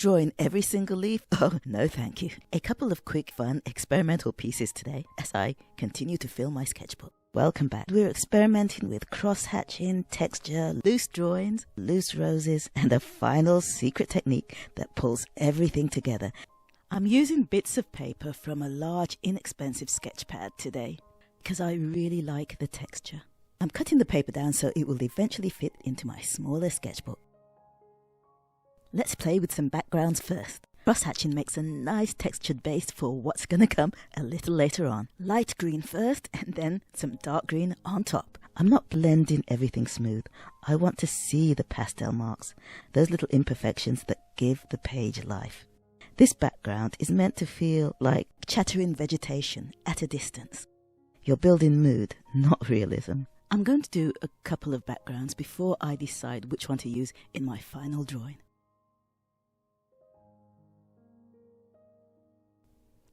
Drawing every single leaf? Oh, no thank you. A couple of quick, fun, experimental pieces today as I continue to fill my sketchbook. Welcome back. We're experimenting with cross-hatching, texture, loose drawings, loose roses, and a final secret technique that pulls everything together. I'm using bits of paper from a large, inexpensive sketch pad today because I really like the texture. I'm cutting the paper down so it will eventually fit into my smaller sketchbook. Let's play with some backgrounds first. Cross-hatching makes a nice textured base for what's going to come a little later on. Light green first and then some dark green on top. I'm not blending everything smooth. I want to see the pastel marks, those little imperfections that give the page life. This background is meant to feel like chattering vegetation at a distance. You're building mood, not realism. I'm going to do a couple of backgrounds before I decide which one to use in my final drawing.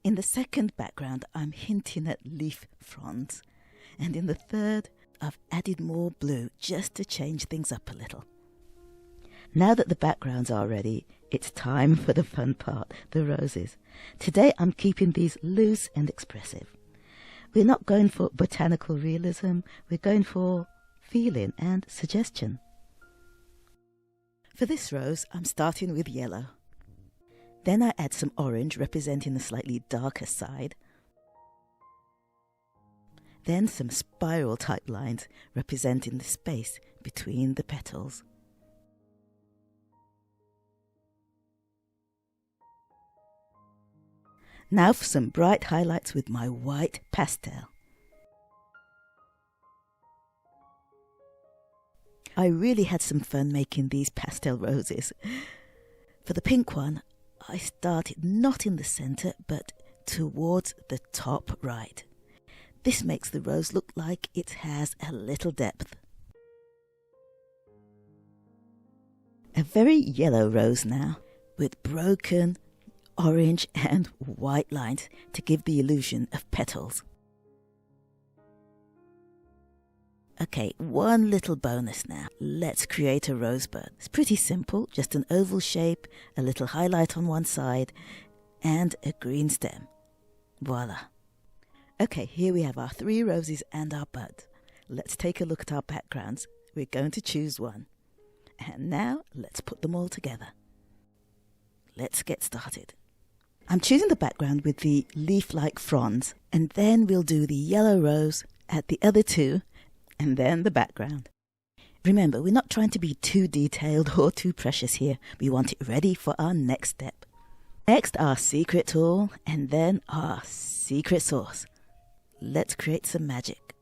In the second background, I'm hinting at leaf fronds. And in the third, I've added more blue just to change things up a little. Now that the backgrounds are ready, it's time for the fun part, the roses. Today I'm keeping these loose and expressive. We're not going for botanical realism, we're going for feeling and suggestion. For this rose, I'm starting with yellow. Then I add some orange representing the slightly darker side. Then some spiral type lines representing the space between the petals. Now for some bright highlights with my white pastel. I really had some fun making these pastel roses. For the pink one, I started not in the center, but towards the top right. This makes the rose look like it has a little depth. A very yellow rose now, with broken orange and white lines to give the illusion of petals. Okay, one little bonus now. Let's create a rosebud. It's pretty simple, just an oval shape, a little highlight on one side, and a green stem. Voila. Okay, here we have our 3 roses and our bud. Let's take a look at our backgrounds. We're going to choose one. And now, let's put them all together. Let's get started. I'm choosing the background with the leaf-like fronds, and then we'll do the yellow rose at the other 2, and then the background. Remember, we're not trying to be too detailed or too precious here. We want it ready for our next step. Next, our secret tool, and then our secret sauce. Let's create some magic.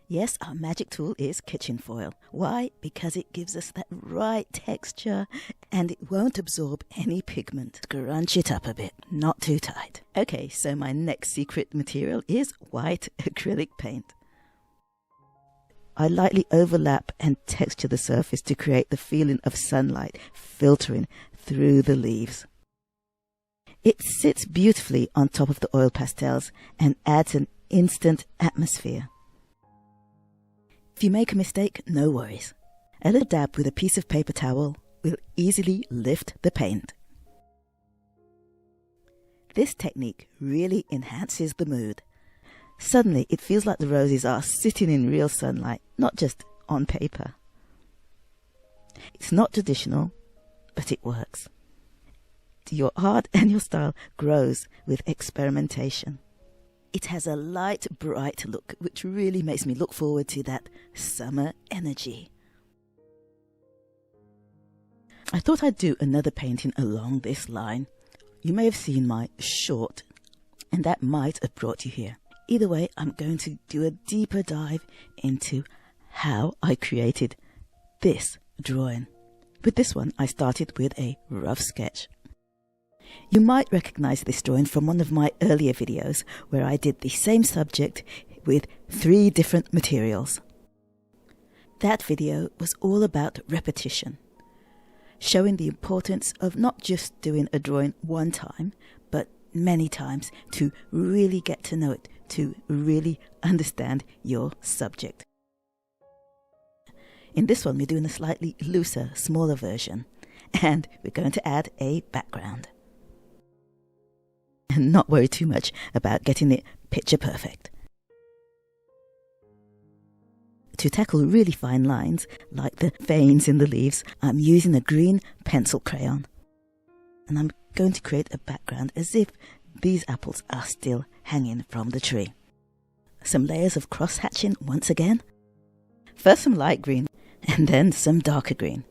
Yes, our magic tool is kitchen foil. Why? Because it gives us that right texture and it won't absorb any pigment. Scrunch it up a bit, not too tight. Okay, so my next secret material is white acrylic paint. I lightly overlap and texture the surface to create the feeling of sunlight filtering through the leaves. It sits beautifully on top of the oil pastels and adds an instant atmosphere. If you make a mistake, no worries. A little dab with a piece of paper towel will easily lift the paint. This technique really enhances the mood. Suddenly, it feels like the roses are sitting in real sunlight, not just on paper. It's not traditional, but it works. Your art and your style grows with experimentation. It has a light, bright look, which really makes me look forward to that summer energy. I thought I'd do another painting along this line. You may have seen my short, and that might have brought you here. Either way, I'm going to do a deeper dive into how I created this drawing. With this one, I started with a rough sketch. You might recognize this drawing from one of my earlier videos where I did the same subject with 3 different materials. That video was all about repetition, showing the importance of not just doing a drawing one time, but many times to really get to know it, to really understand your subject. In this one, we're doing a slightly looser, smaller version, And we're going to add a background. And not worry too much about getting it picture perfect. To tackle really fine lines, like the veins in the leaves, I'm using a green pencil crayon. And I'm going to create a background as if these apples are still hanging from the tree. Some layers of cross-hatching once again. First some light green, and then some darker green.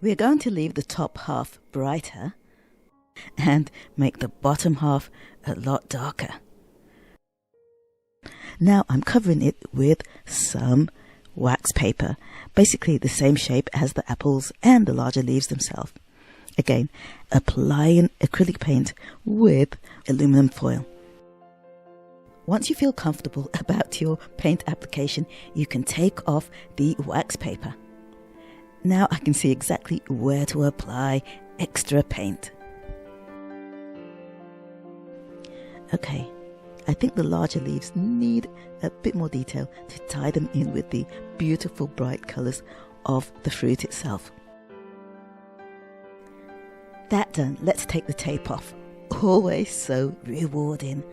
We're going to leave the top half brighter, and make the bottom half a lot darker. Now I'm covering it with some wax paper, basically the same shape as the apples and the larger leaves themselves. Again, applying acrylic paint with aluminum foil. Once you feel comfortable about your paint application, you can take off the wax paper. Now I can see exactly where to apply extra paint. Okay, I think the larger leaves need a bit more detail to tie them in with the beautiful bright colours of the fruit itself. That done, let's take the tape off. Always so rewarding.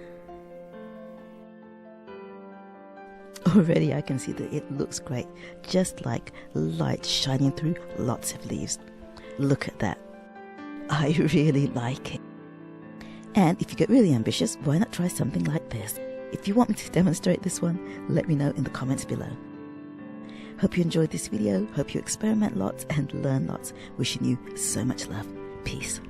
Already I can see that it looks great, just like light shining through lots of leaves. Look at that. I really like it. And if you get really ambitious, why not try something like this? If you want me to demonstrate this one, let me know in the comments below. Hope you enjoyed this video, hope you experiment lots and learn lots. Wishing you so much love. Peace.